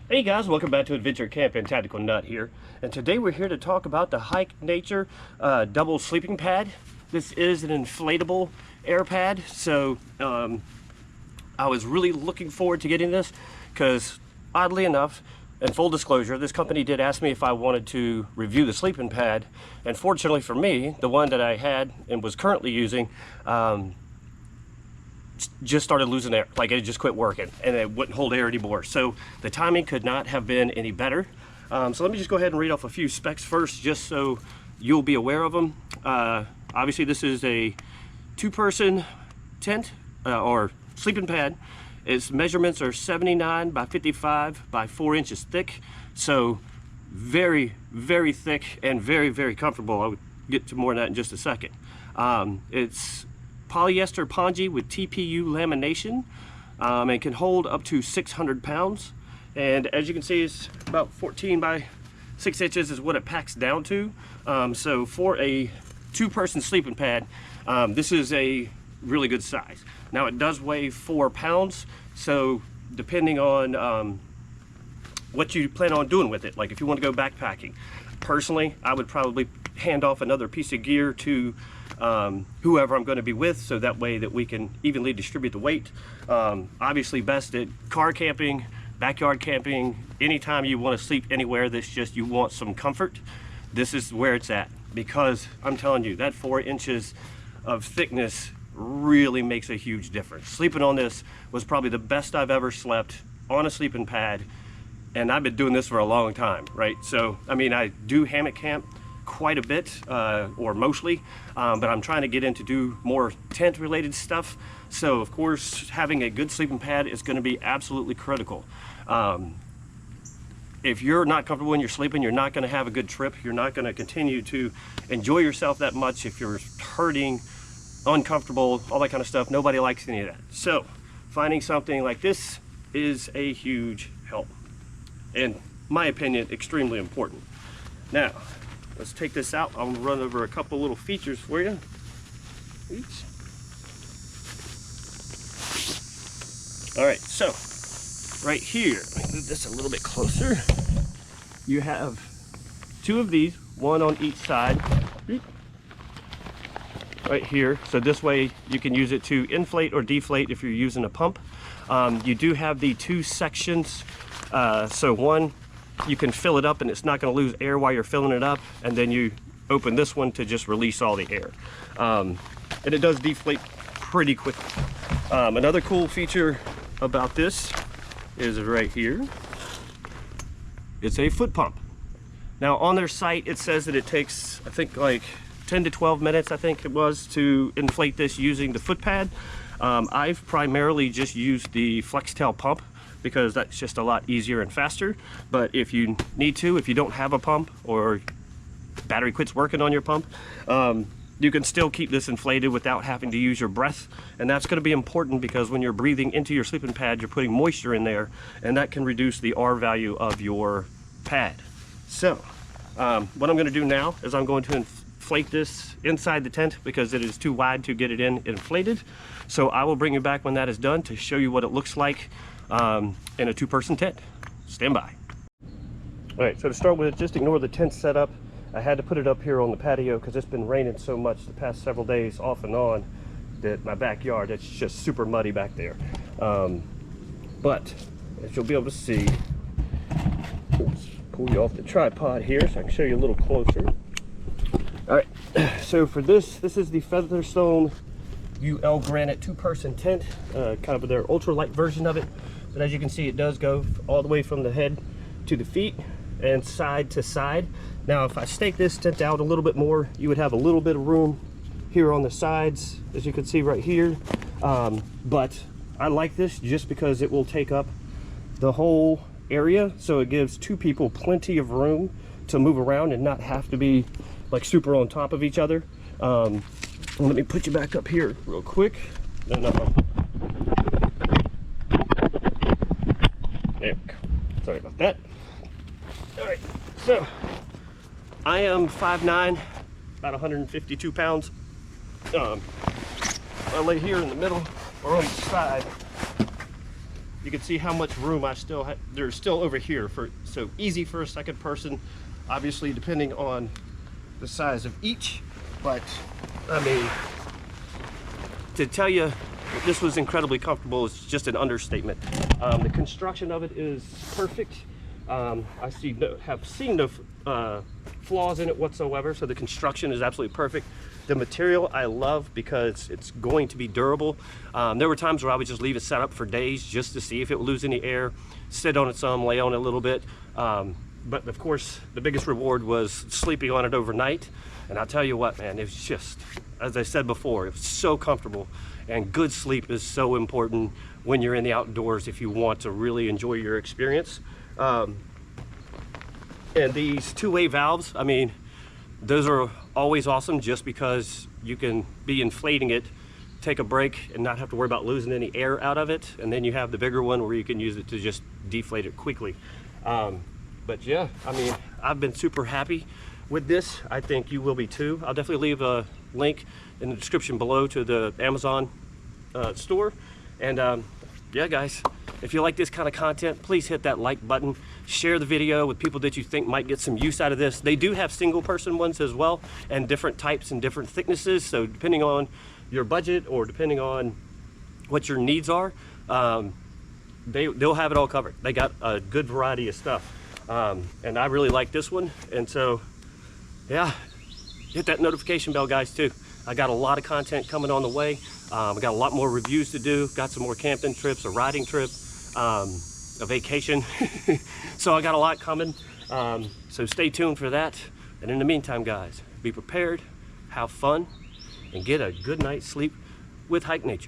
Hey guys, welcome back to Adventure Camping. Tactical Nut here, and today we're here to talk about the Hikenature double sleeping pad. This is an inflatable air pad, so I was really looking forward to getting this because, oddly enough, and full disclosure, this company did ask me if I wanted to review the sleeping pad, and fortunately for me, the one that I had and was currently using just started losing air. Like, it just quit working and it wouldn't hold air anymore. So the timing could not have been any better. So let me just go ahead and read off a few specs first, just so you'll be aware of them. Obviously this is a two-person tent or sleeping pad. Its measurements are 79 by 55 by 4 inches thick. So very, very thick and very, very comfortable. I'll get to more of that in just a second. It's polyester pongee with TPU lamination, and can hold up to 600 pounds. And as you can see, it's about 14 by 6 inches is what it packs down to. So for a two-person sleeping pad, this is a really good size. Now it does weigh 4 pounds, so depending on what you plan on doing with it, like if you want to go backpacking, personally I would probably hand off another piece of gear to whoever I'm going to be with, so that way that we can evenly distribute the weight. Obviously best at car camping, backyard camping, anytime you want to sleep anywhere that's just you want some comfort, this is where it's at, because I'm telling you that 4 inches of thickness really makes a huge difference. Sleeping on this was probably the best I've ever slept on a sleeping pad, and I've been doing this for a long time, right? So I mean, I do hammock camp quite a bit, or mostly, but I'm trying to get into do more tent related stuff. So of course having a good sleeping pad is going to be absolutely critical. If you're not comfortable when you're sleeping, you're not going to have a good trip. You're not going to continue to enjoy yourself that much. If you're hurting, uncomfortable, all that kind of stuff, nobody likes any of that. So finding something like this is a huge help, in my opinion, extremely important. Now let's take this out. I'm gonna run over a couple little features for you. All right, so right here, let me move this a little bit closer. You have two of these, one on each side, right here. So this way you can use it to inflate or deflate if you're using a pump. You do have the two sections. So one, you can fill it up and it's not going to lose air while you're filling it up, and then you open this one to just release all the air, and it does deflate pretty quickly. Another cool feature about this is right here. It's a foot pump. Now on their site it says that it takes, I think, like 10 to 12 minutes, I think it was, to inflate this using the foot pad. I've primarily just used the FlexTail pump because that's just a lot easier and faster. But if you need to, if you don't have a pump or battery quits working on your pump, you can still keep this inflated without having to use your breath. And that's going to be important because when you're breathing into your sleeping pad, you're putting moisture in there, and that can reduce the R value of your pad. So what I'm going to do now is I'm going to inflate this inside the tent because it is too wide to get it in inflated. So I will bring you back when that is done to show you what it looks like in a two-person tent. Stand by. All right, so to start with, just ignore the tent setup. I had to put it up here on the patio because it's been raining so much the past several days off and on that my backyard, it's just super muddy back there. But as you'll be able to see, let's pull you off the tripod here so I can show you a little closer. All right, so for this is the Featherstone UL Granite two-person tent, kind of their ultralight version of it. But as you can see, it does go all the way from the head to the feet and side to side. Now if I stake this tent out a little bit more, you would have a little bit of room here on the sides, as you can see right here. But I like this just because it will take up the whole area, so it gives two people plenty of room to move around and not have to be like super on top of each other. Let me put you back up here real quick. There we go. Sorry about that. All right, so I am 5'9", about 152 pounds. I lay here in the middle or on the side. you can see how much room I still have. There's still over here, so easy for a second person, obviously depending on the size of each. But I mean, to tell you this was incredibly comfortable is just an understatement. The construction of it is perfect. I have seen no flaws in it whatsoever, so the construction is absolutely perfect. The material I love because it's going to be durable. There were times where I would just leave it set up for days just to see if it would lose any air, sit on it some, lay on it a little bit. But of course, the biggest reward was sleeping on it overnight. And I'll tell you what, man, it was just, as I said before, it was so comfortable. And good sleep is so important when you're in the outdoors if you want to really enjoy your experience. And these two-way valves, I mean, those are always awesome just because you can be inflating it, take a break, and not have to worry about losing any air out of it. And then you have the bigger one where you can use it to just deflate it quickly. But yeah, I mean, I've been super happy with this. I think you will be too. I'll definitely leave a link in the description below to the Amazon store. And yeah, guys, if you like this kind of content, please hit that like button. Share the video with people that you think might get some use out of this. They do have single person ones as well, and different types and different thicknesses. So depending on your budget or depending on what your needs are, they'll have it all covered. They got a good variety of stuff. And I really like this one. And so, yeah, hit that notification bell, guys, too. I got a lot of content coming on the way. I got a lot more reviews to do. Got some more camping trips, a riding trip, a vacation. So I got a lot coming. So stay tuned for that. And in the meantime, guys, be prepared, have fun, and get a good night's sleep with Hikenature.